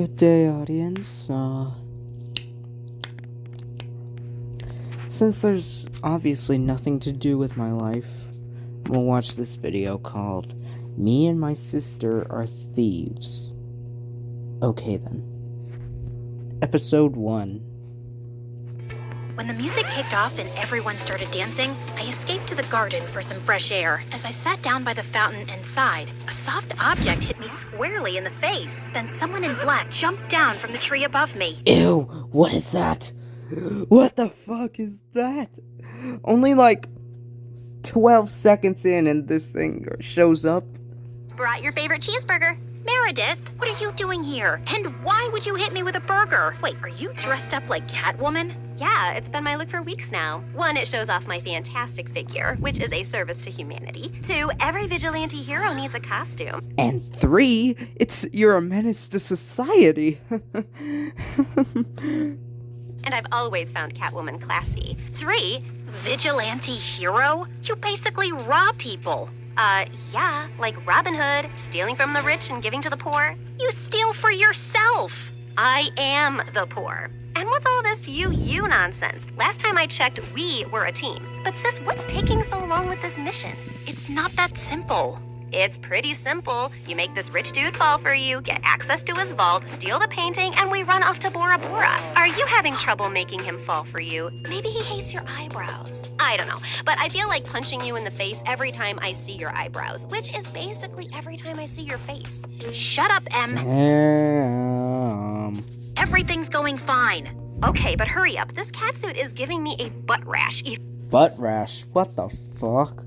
Good day, audience. Since there's obviously nothing to do with my life, I'm gonna watch this video called Me and My Sister Are Thieves. Okay then. Episode 1. When the music kicked off and everyone started dancing, I escaped to the garden for some fresh air. As I sat down by the fountain and sighed, a soft object hit me squarely in the face. Then someone in black jumped down from the tree above me. Ew, what is that? What the fuck is that? Only like 12 seconds in and this thing shows up. Brought your favorite cheeseburger. Meredith, what are you doing here? And why would you hit me with a burger? Wait, are you dressed up like Catwoman? Yeah, it's been my look for weeks now. 1, it shows off my fantastic figure, which is a service to humanity. 2, every vigilante hero needs a costume. And 3, you're a menace to society. And I've always found Catwoman classy. 3, Vigilante hero? You basically rob people. yeah, like Robin Hood, stealing from the rich and giving to the poor. You steal for yourself. I am the poor. And what's all this you nonsense? Last time I checked, we were a team. But sis, what's taking so long with this mission? It's not that simple. It's pretty simple. You make this rich dude fall for you, get access to his vault, steal the painting, and we run off to Bora Bora. Are you having trouble making him fall for you? Maybe he hates your eyebrows. I don't know, but I feel like punching you in the face every time I see your eyebrows, which is basically every time I see your face. Shut up, Em. Damn. Everything's going fine. Okay, but hurry up. This catsuit is giving me a butt rash. Butt rash? What the fuck?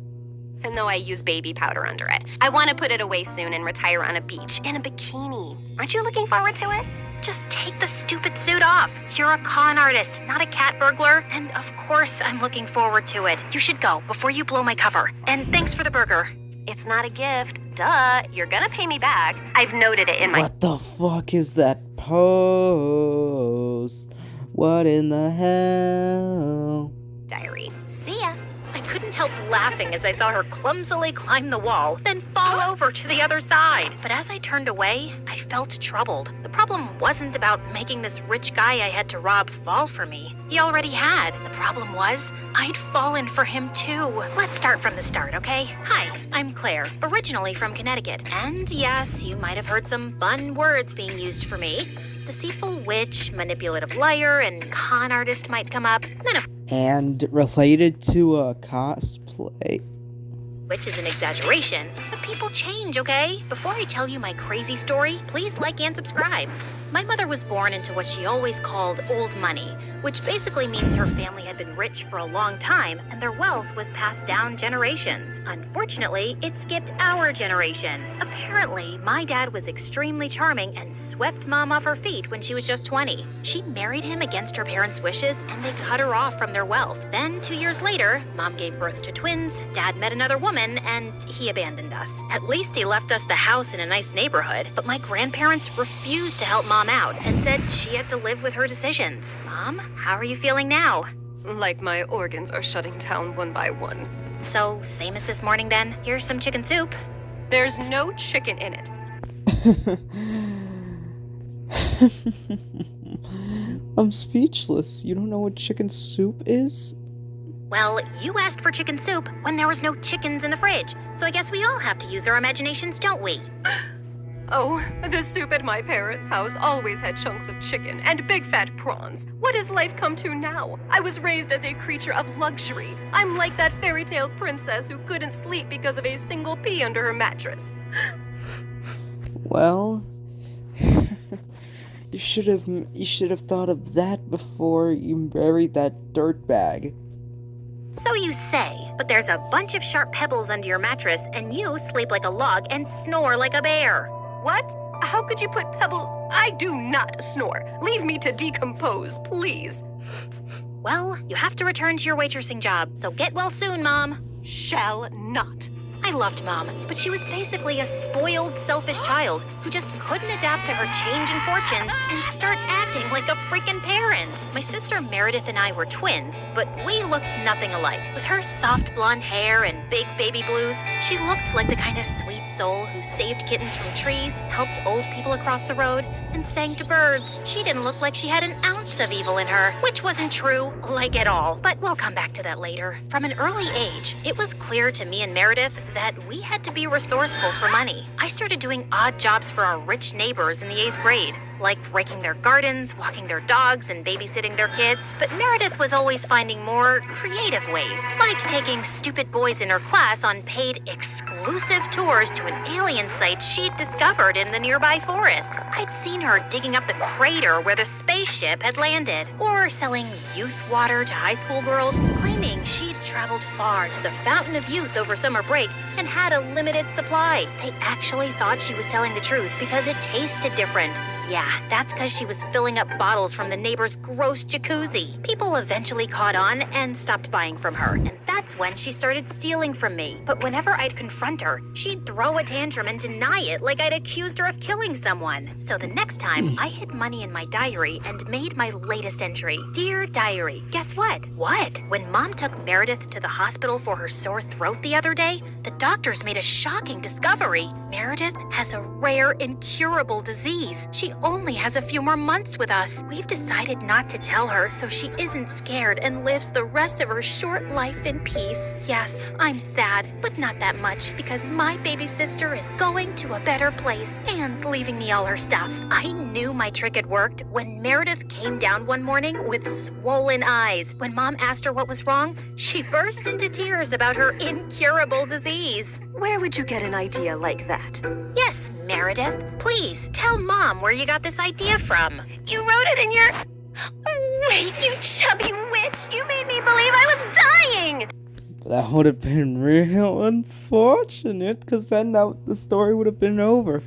Even though I use baby powder under it. I want to put it away soon and retire on a beach in a bikini. Aren't you looking forward to it? Just take the stupid suit off. You're a con artist, not a cat burglar. And of course I'm looking forward to it. You should go before you blow my cover. And thanks for the burger. It's not a gift. Duh, you're gonna pay me back. I've noted it in my... What the fuck is that pose? What in the hell? diary. See ya. I couldn't help laughing as I saw her clumsily climb the wall, then fall over to the other side. But as I turned away, I felt troubled. The problem wasn't about making this rich guy I had to rob fall for me. He already had. The problem was, I'd fallen for him too. Let's start from the start, okay? Hi, I'm Claire, originally from Connecticut. And yes, you might have heard some fun words being used for me. Deceitful witch, manipulative liar, and con artist might come up. None of And related to a cosplay. which is an exaggeration, but people change, okay? Before I tell you my crazy story, please like and subscribe. My mother was born into what she always called old money, which basically means her family had been rich for a long time and their wealth was passed down generations. Unfortunately, it skipped our generation. Apparently, my dad was extremely charming and swept mom off her feet when she was just 20. She married him against her parents' wishes and they cut her off from their wealth. Then, 2 years later, mom gave birth to twins, dad met another woman, and he abandoned us. At least he left us the house in a nice neighborhood, but my grandparents refused to help mom out and said she had to live with her decisions. Mom, how are you feeling now? Like my organs are shutting down one by one. So, same as this morning then? Here's some chicken soup. There's no chicken in it. I'm speechless. You don't know what chicken soup is? Well, you asked for chicken soup when there was no chickens in the fridge, so I guess we all have to use our imaginations, don't we? Oh, the soup at my parents' house always had chunks of chicken and big fat prawns. What has life come to now? I was raised as a creature of luxury. I'm like that fairy tale princess who couldn't sleep because of a single pea under her mattress. Well, you should have thought of that before you buried that dirtbag. So you say, but there's a bunch of sharp pebbles under your mattress and you sleep like a log and snore like a bear. What? How could you put pebbles? I do not snore. Leave me to decompose, please. Well, you have to return to your waitressing job, so get well soon, Mom. Shall not. I loved Mom, but she was basically a spoiled, selfish child who just couldn't adapt to her changing fortunes and start acting like a freaking parent. My sister Meredith and I were twins, but we looked nothing alike. With her soft blonde hair and big baby blues, she looked like the kind of sweet soul who saved kittens from trees, helped old people across the road, and sang to birds. She didn't look like she had an ounce of evil in her, which wasn't true, like at all. But we'll come back to that later. From an early age, it was clear to me and Meredith that we had to be resourceful for money. I started doing odd jobs for our rich neighbors in the 8th grade, like raking their gardens, walking their dogs, and babysitting their kids. But Meredith was always finding more creative ways, like taking stupid boys in her class on paid exclusive tours to an alien site she'd discovered in the nearby forest. I'd seen her digging up the crater where the spaceship had landed, or selling youth water to high school girls, claiming she'd traveled far to the Fountain of Youth over summer break and had a limited supply. They actually thought she was telling the truth because it tasted different. Yeah, that's because she was filling up bottles from the neighbor's gross jacuzzi. People eventually caught on and stopped buying from her, and that's when she started stealing from me. But whenever I'd confront her, she'd throw a tantrum and deny it like I'd accused her of killing someone. So the next time, I hid money in my diary and made my latest entry. Dear Diary, guess what? What? When Mom took Meredith to the hospital for her sore throat the other day, the doctors made a shocking discovery. Meredith has a rare, incurable disease. She only has a few more months with us. We've decided not to tell her so she isn't scared and lives the rest of her short life in peace. Yes, I'm sad, but not that much because my baby sister is going to a better place and leaving me all her stuff. I knew my trick had worked when Meredith came down one morning with swollen eyes. When Mom asked her what was wrong, she burst into tears about her incurable disease. Where would you get an idea like that? Yes, Meredith, please tell Mom where you got this idea from. You wrote it in your... Wait, you chubby witch! You made me believe I was dying! That would have been real unfortunate, because then the story would have been over.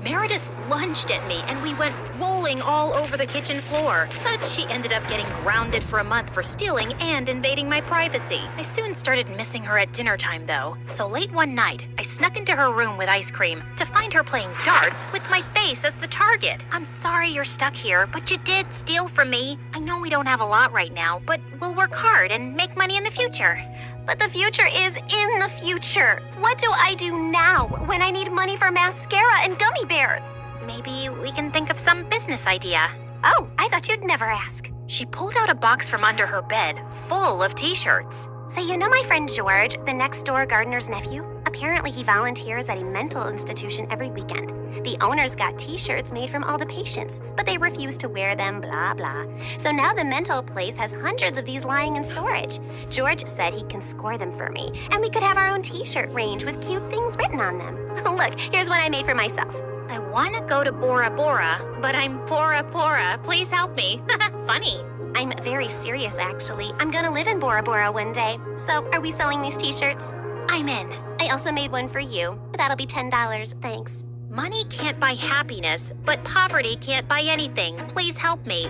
Meredith lunged at me and we went rolling all over the kitchen floor, but she ended up getting grounded for a month for stealing and invading my privacy. I soon started missing her at dinner time though, so late one night, I snuck into her room with ice cream to find her playing darts with my face as the target. I'm sorry you're stuck here, but you did steal from me. I know we don't have a lot right now, but we'll work hard and make money in the future. But the future is in the future. What do I do now when I need money for mascara and gummy bears? Maybe we can think of some business idea. Oh, I thought you'd never ask. She pulled out a box from under her bed full of t-shirts. So you know my friend George, the next door gardener's nephew? Apparently he volunteers at a mental institution every weekend. The owners got t-shirts made from all the patients, but they refuse to wear them, blah, blah. So now the mental place has hundreds of these lying in storage. George said he can score them for me, and we could have our own t-shirt range with cute things written on them. Look, here's one I made for myself. I want to go to Bora Bora, but I'm Bora Bora. Please help me. Funny. I'm very serious, actually. I'm gonna live in Bora Bora one day. So, are we selling these t-shirts? I'm in. I also made one for you. That'll be $10, thanks. Money can't buy happiness, but poverty can't buy anything. Please help me.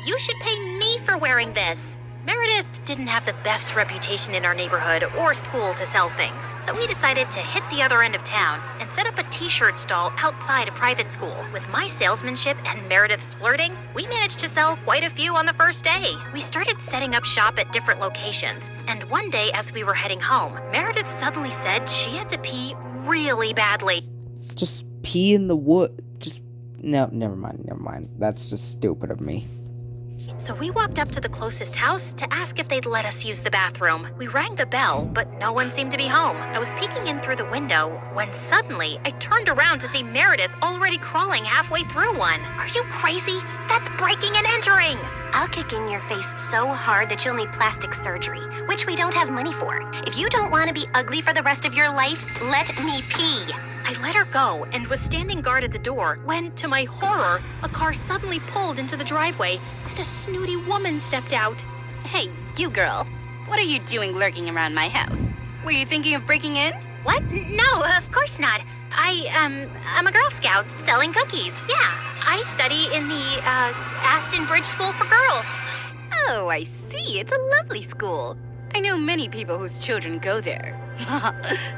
You should pay me for wearing this. Meredith didn't have the best reputation in our neighborhood or school to sell things, so we decided to hit the other end of town and set up a t-shirt stall outside a private school. With my salesmanship and Meredith's flirting, we managed to sell quite a few on the first day. We started setting up shop at different locations, and one day as we were heading home, Meredith suddenly said she had to pee really badly. Just pee in the wood. No, never mind. That's just stupid of me. So we walked up to the closest house to ask if they'd let us use the bathroom. We rang the bell, but no one seemed to be home. I was peeking in through the window when suddenly I turned around to see Meredith already crawling halfway through one. Are you crazy? That's breaking and entering! I'll kick in your face so hard that you'll need plastic surgery, which we don't have money for. If you don't want to be ugly for the rest of your life, let me pee. I let her go and was standing guard at the door when, to my horror, a car suddenly pulled into the driveway and a snooty woman stepped out. Hey, you girl. What are you doing lurking around my house? Were you thinking of breaking in? What? No, of course not. I'm a Girl Scout selling cookies. Yeah, I study in the, Aston Bridge School for Girls. Oh, I see. It's a lovely school. I know many people whose children go there.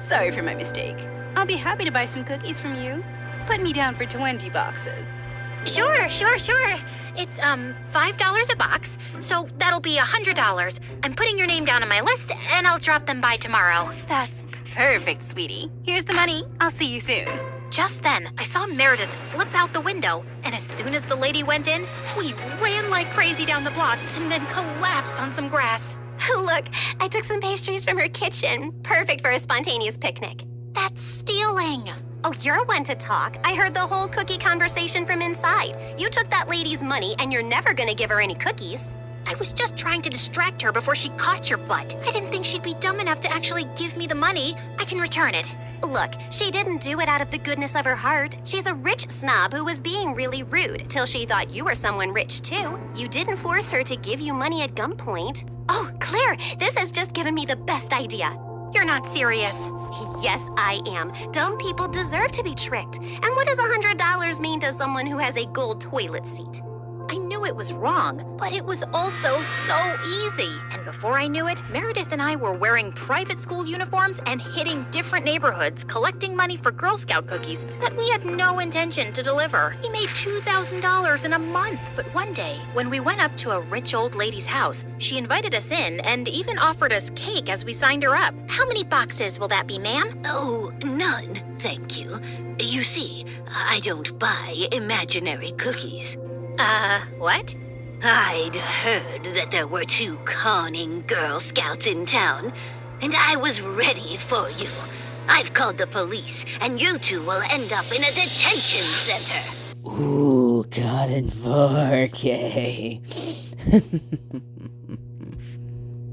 Sorry for my mistake. I'll be happy to buy some cookies from you. Put me down for 20 boxes. Sure. It's, $5 a box, so that'll be $100. I'm putting your name down on my list, and I'll drop them by tomorrow. That's perfect, sweetie. Here's the money. I'll see you soon. Just then, I saw Meredith slip out the window, and as soon as the lady went in, we ran like crazy down the block and then collapsed on some grass. Look, I took some pastries from her kitchen. Perfect for a spontaneous picnic. That's stealing. Oh, you're one to talk. I heard the whole cookie conversation from inside. You took that lady's money and you're never gonna give her any cookies. I was just trying to distract her before she caught your butt. I didn't think she'd be dumb enough to actually give me the money. I can return it. Look, she didn't do it out of the goodness of her heart. She's a rich snob who was being really rude till she thought you were someone rich too. You didn't force her to give you money at gunpoint. Oh, Claire, this has just given me the best idea. You're not serious. Yes, I am. Dumb people deserve to be tricked. And what does $100 mean to someone who has a gold toilet seat? I knew it was wrong, but it was also so easy. And before I knew it, Meredith and I were wearing private school uniforms and hitting different neighborhoods collecting money for Girl Scout cookies that we had no intention to deliver. We made $2,000 in a month. But one day, when we went up to a rich old lady's house, she invited us in and even offered us cake as we signed her up. How many boxes will that be, ma'am? Oh, none, thank you. You see, I don't buy imaginary cookies. What? I'd heard that there were 2 conning Girl Scouts in town, and I was ready for you. I've called the police, and you 2 will end up in a detention center. Ooh, got in 4K.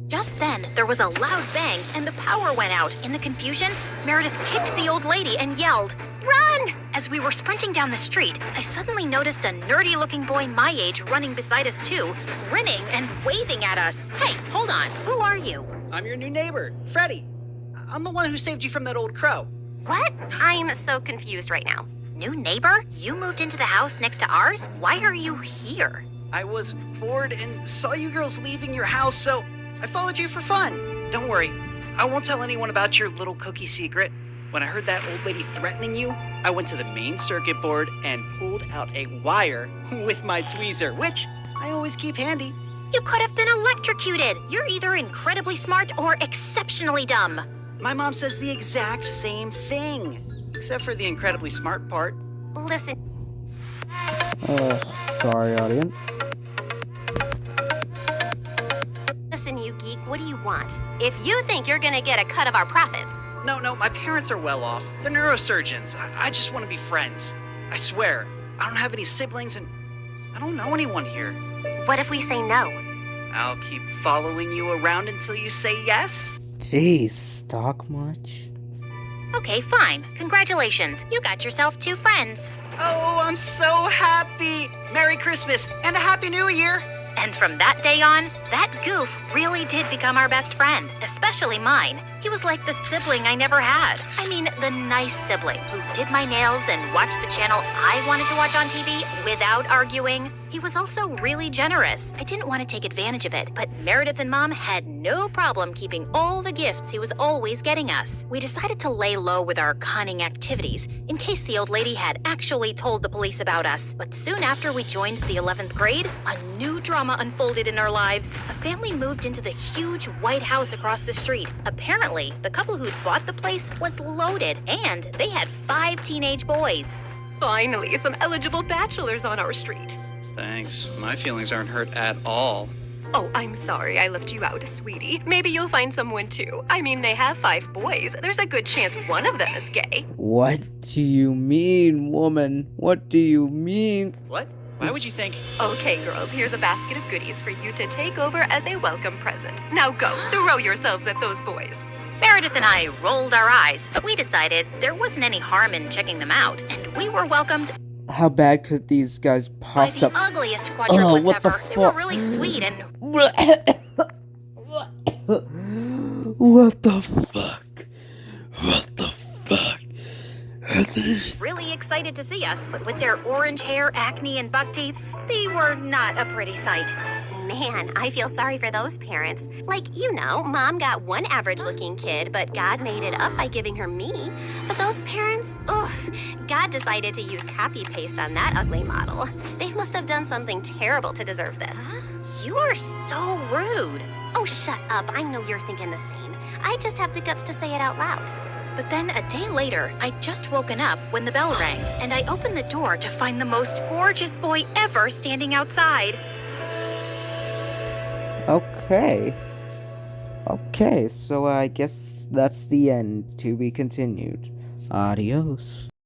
Just then, there was a loud bang and the power went out. In the confusion, Meredith kicked the old lady and yelled, "Run!" As we were sprinting down the street, I suddenly noticed a nerdy-looking boy my age running beside us too, grinning and waving at us. Hey, hold on. Who are you? I'm your new neighbor, Freddie. I'm the one who saved you from that old crow. What? I'm so confused right now. New neighbor? You moved into the house next to ours? Why are you here? I was bored and saw you girls leaving your house, so I followed you for fun. Don't worry, I won't tell anyone about your little cookie secret. When I heard that old lady threatening you, I went to the main circuit board and pulled out a wire with my tweezer, which I always keep handy. You could have been electrocuted. You're either incredibly smart or exceptionally dumb. My mom says the exact same thing, except for the incredibly smart part. Listen, Sorry, audience. listen, you geek, what do you want? If you think you're gonna get a cut of our profits, No, my parents are well off. They're neurosurgeons. I just want to be friends. I swear, I don't have any siblings and I don't know anyone here. what if we say no? I'll keep following you around until you say yes. Jeez, talk much? Okay, fine. Congratulations. You got yourself 2 friends. Oh, I'm so happy. Merry Christmas and a Happy New Year. And from that day on, that goof really did become our best friend, especially mine. He was like the sibling I never had. I mean, the nice sibling who did my nails and watched the channel I wanted to watch on TV without arguing. He was also really generous. I didn't want to take advantage of it, but Meredith and Mom had no problem keeping all the gifts he was always getting us. We decided to lay low with our conning activities in case the old lady had actually told the police about us. But soon after we joined the 11th grade, a new drama unfolded in our lives. A family moved into the huge white house across the street. Apparently, the couple who'd bought the place was loaded, and they had 5 teenage boys. Finally, some eligible bachelors on our street. Thanks. My feelings aren't hurt at all. Oh, I'm sorry I left you out, sweetie. Maybe you'll find someone too. I mean, they have 5 boys. There's a good chance one of them is gay. What do you mean, woman? What do you mean? What? Why would you think? Okay, girls, here's a basket of goodies for you to take over as a welcome present. Now go, throw yourselves at those boys. Meredith and I rolled our eyes, but we decided there wasn't any harm in checking them out, and we were welcomed How bad could these guys by the possibly... ugliest quadruplets what the ever. They were fuck? really sweet and What the fuck? What the fuck? Are these... really excited to see us, but with their orange hair, acne, and buck teeth, they were not a pretty sight. Man, I feel sorry for those parents. Like, Mom got one average looking kid, but God made it up by giving her me. But those parents, God decided to use copy paste on that ugly model. They must have done something terrible to deserve this. You are so rude. Oh, shut up. I know you're thinking the same. I just have the guts to say it out loud. But then a day later, I'd just woken up when the bell rang, and I opened the door to find the most gorgeous boy ever standing outside. Okay. Okay, so I guess that's the end. To be continued. Adios.